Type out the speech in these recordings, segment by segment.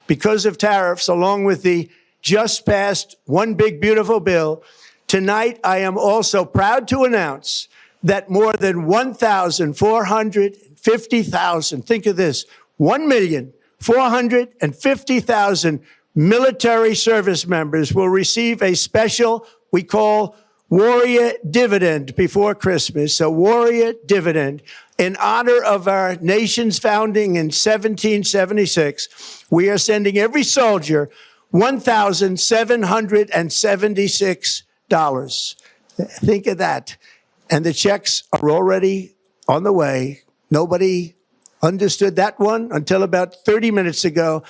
because of tariffs, along with the just passed One Big Beautiful Bill, tonight I am also proud to announce that more than 1,450,000, think of this, 1,450,000 military service members will receive a special we call Warrior Dividend before Christmas, a Warrior Dividend. In honor of our nation's founding in 1776, we are sending every soldier $1,776. Think of that. And the checks are already on the way. Nobody understood that one until about 30 minutes ago.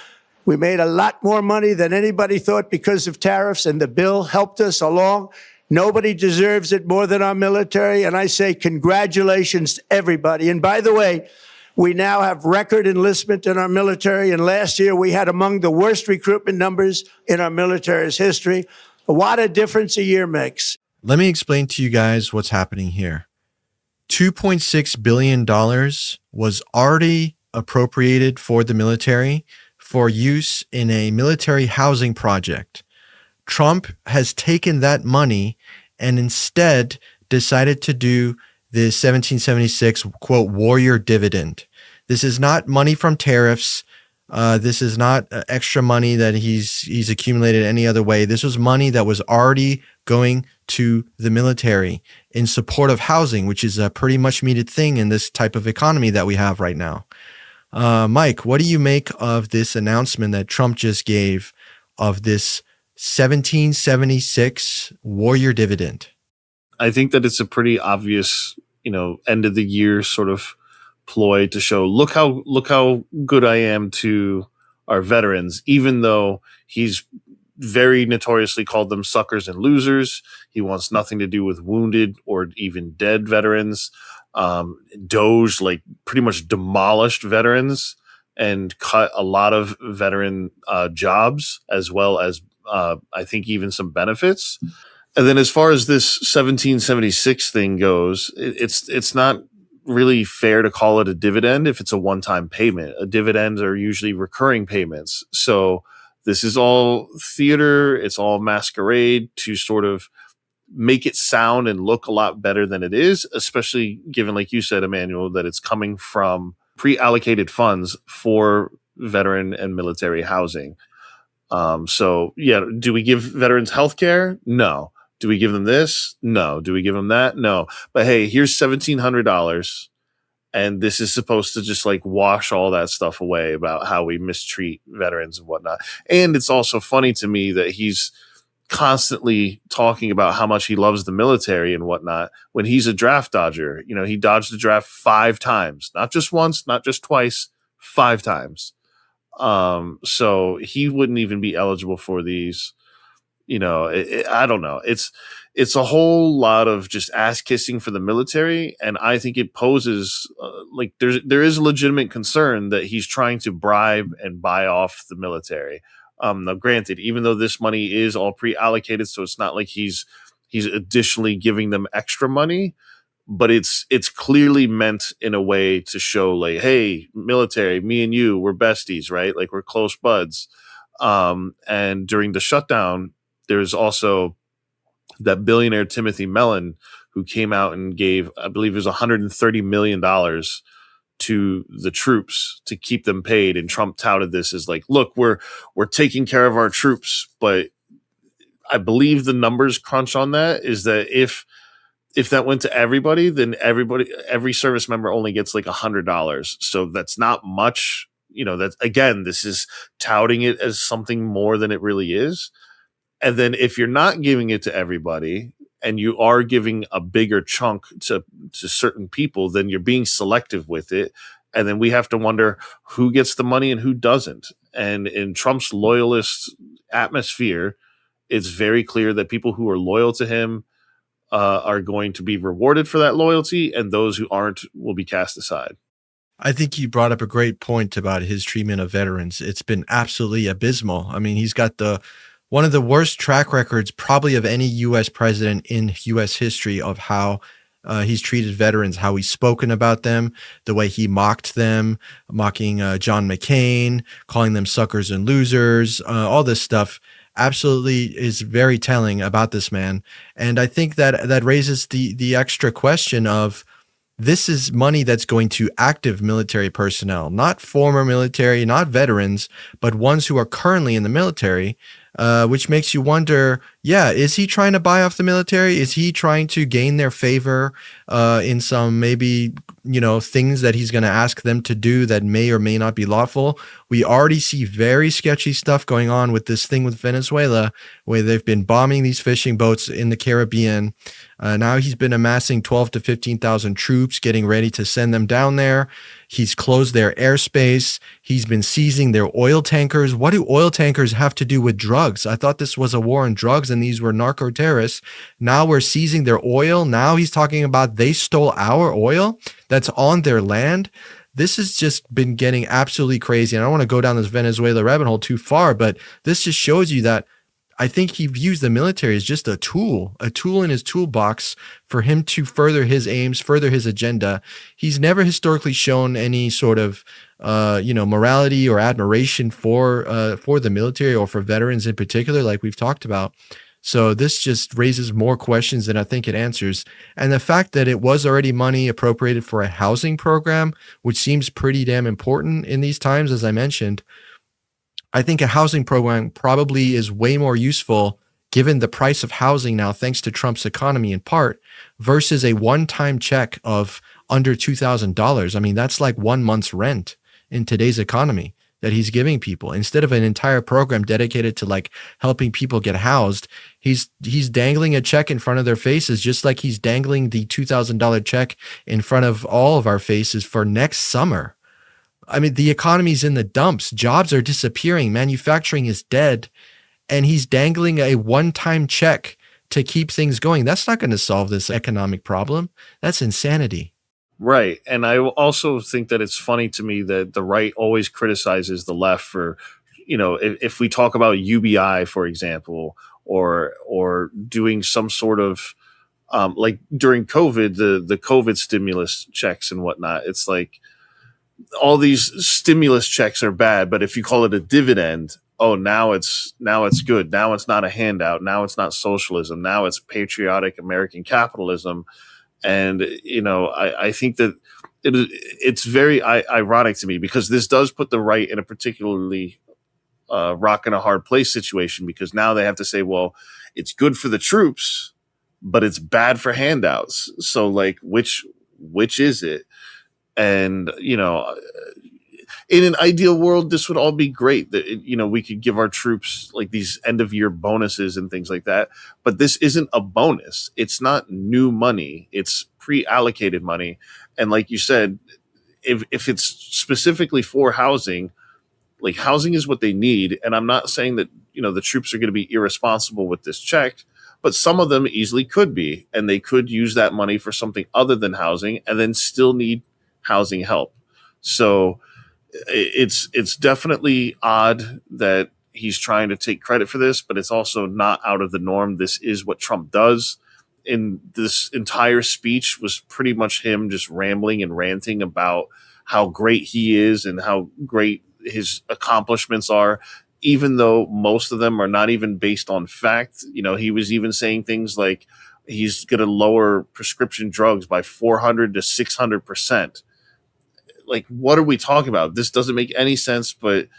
We made a lot more money than anybody thought because of tariffs, and the bill helped us along. Nobody deserves it more than our military, and I say congratulations to everybody. And by the way, we now have record enlistment in our military, and last year we had among the worst recruitment numbers in our military's history. What a difference a year makes. Let me explain to you guys what's happening here. $2.6 billion was already appropriated for the military for use in a military housing project. Trump has taken that money and instead decided to do the 1776, quote, Warrior Dividend. This is not money from tariffs. This is not extra money that he's accumulated any other way. This was money that was already going to the military in support of housing, which is a pretty much needed thing in this type of economy that we have right now. Mike, what do you make of this announcement that Trump just gave of this 1776 Warrior Dividend? I think that it's a pretty obvious, end of the year sort of ploy to show, look how good I am to our veterans, even though he's very notoriously called them suckers and losers. He wants nothing to do with wounded or even dead veterans. Doge pretty much demolished veterans and cut a lot of veteran jobs, as well as I think even some benefits. And then as far as this 1776 thing goes, it's not really fair to call it a dividend if it's a one-time payment. Dividends are usually recurring payments. So this is all theater. It's all masquerade to sort of make it sound and look a lot better than it is, especially given, like you said, Emmanuel, that it's coming from pre-allocated funds for veteran and military housing. So yeah, do we give veterans health care? No. Do we give them this? No. Do we give them that? No. But hey, here's $1,700. And this is supposed to just wash all that stuff away about how we mistreat veterans and whatnot. And it's also funny to me that he's constantly talking about how much he loves the military and whatnot when he's a draft dodger. He dodged the draft 5 times, not just once, not just twice, 5 times. So he wouldn't even be eligible for these. I don't know. It's a whole lot of just ass kissing for the military. And I think it poses there is a legitimate concern that he's trying to bribe and buy off the military. Now granted, even though this money is all pre-allocated, so it's not like he's additionally giving them extra money, but it's clearly meant in a way to show hey, military, me and you, we're besties, right? We're close buds. And during the shutdown, there's also that billionaire Timothy Mellon who came out and gave, I believe it was $130 million to the troops to keep them paid. And Trump touted this as look, we're taking care of our troops. But I believe the numbers crunch on that is that if that went to everybody, then every service member only gets $100. So that's not much. That's, again, this is touting it as something more than it really is. And then if you're not giving it to everybody and you are giving a bigger chunk to certain people, then you're being selective with it. And then we have to wonder who gets the money and who doesn't. And in Trump's loyalist atmosphere, it's very clear that people who are loyal to him are going to be rewarded for that loyalty, and those who aren't will be cast aside. I think you brought up a great point about his treatment of veterans. It's been absolutely abysmal. I mean, he's got one of the worst track records probably of any U.S. president in U.S. history of how he's treated veterans, how he's spoken about them, the way he mocked them, mocking John McCain, calling them suckers and losers, all this stuff absolutely is very telling about this man. And I think that raises the extra question of, this is money that's going to active military personnel, not former military, not veterans, but ones who are currently in the military, which makes you wonder, is he trying to buy off the military? Is he trying to gain their favor in some maybe, things that he's going to ask them to do that may or may not be lawful? We already see very sketchy stuff going on with this thing with Venezuela, where they've been bombing these fishing boats in the Caribbean. Now he's been amassing 12 to 15,000 troops, getting ready to send them down there. He's closed their airspace. He's been seizing their oil tankers. What do oil tankers have to do with drugs? I thought this was a war on drugs and these were narco terrorists. Now we're seizing their oil. Now he's talking about they stole our oil that's on their land. This has just been getting absolutely crazy. And I don't want to go down this Venezuela rabbit hole too far, but this just shows you that I think he views the military as just a tool in his toolbox for him to further his aims, further his agenda. He's never historically shown any sort of, morality or admiration for the military or for veterans in particular, like we've talked about. So this just raises more questions than I think it answers. And the fact that it was already money appropriated for a housing program, which seems pretty damn important in these times, as I mentioned, I think a housing program probably is way more useful given the price of housing now, thanks to Trump's economy in part, versus a one-time check of under $2,000. I mean, that's like 1 month's rent in today's economy that he's giving people. Instead of an entire program dedicated to like helping people get housed, he's dangling a check in front of their faces, just like he's dangling the $2,000 check in front of all of our faces for next summer. I mean, the economy's in the dumps. Jobs are disappearing. Manufacturing is dead. And he's dangling a one-time check to keep things going. That's not going to solve this economic problem. That's insanity. Right. And I also think that it's funny to me that the right always criticizes the left for, if we talk about UBI, for example, or doing some sort of, like during COVID, the COVID stimulus checks and whatnot, it's like, all these stimulus checks are bad, but if you call it a dividend, now it's good. Now it's not a handout. Now it's not socialism. Now it's patriotic American capitalism. And, I think that it's very ironic to me because this does put the right in a particularly rock and a hard place situation, because now they have to say, well, it's good for the troops, but it's bad for handouts. So like, which is it? And, in an ideal world, this would all be great that, we could give our troops like these end of year bonuses and things like that. But this isn't a bonus. It's not new money. It's pre-allocated money. And like you said, if it's specifically for housing, like housing is what they need. And I'm not saying that, the troops are going to be irresponsible with this check, but some of them easily could be, and they could use that money for something other than housing and then still need housing help. So it's definitely odd that he's trying to take credit for this, but it's also not out of the norm. This is what Trump does. In this entire speech was pretty much him just rambling and ranting about how great he is and how great his accomplishments are, even though most of them are not even based on fact. He was even saying things like he's going to lower prescription drugs by 400 to 600%. Like, what are we talking about? This doesn't make any sense, but,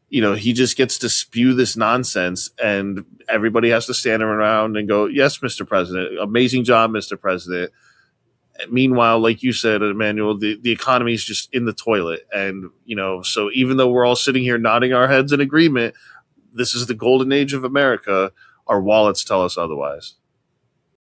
he just gets to spew this nonsense and everybody has to stand around and go, yes, Mr. President, amazing job, Mr. President. Meanwhile, like you said, Emmanuel, the economy is just in the toilet. And, so even though we're all sitting here nodding our heads in agreement, this is the golden age of America, our wallets tell us otherwise.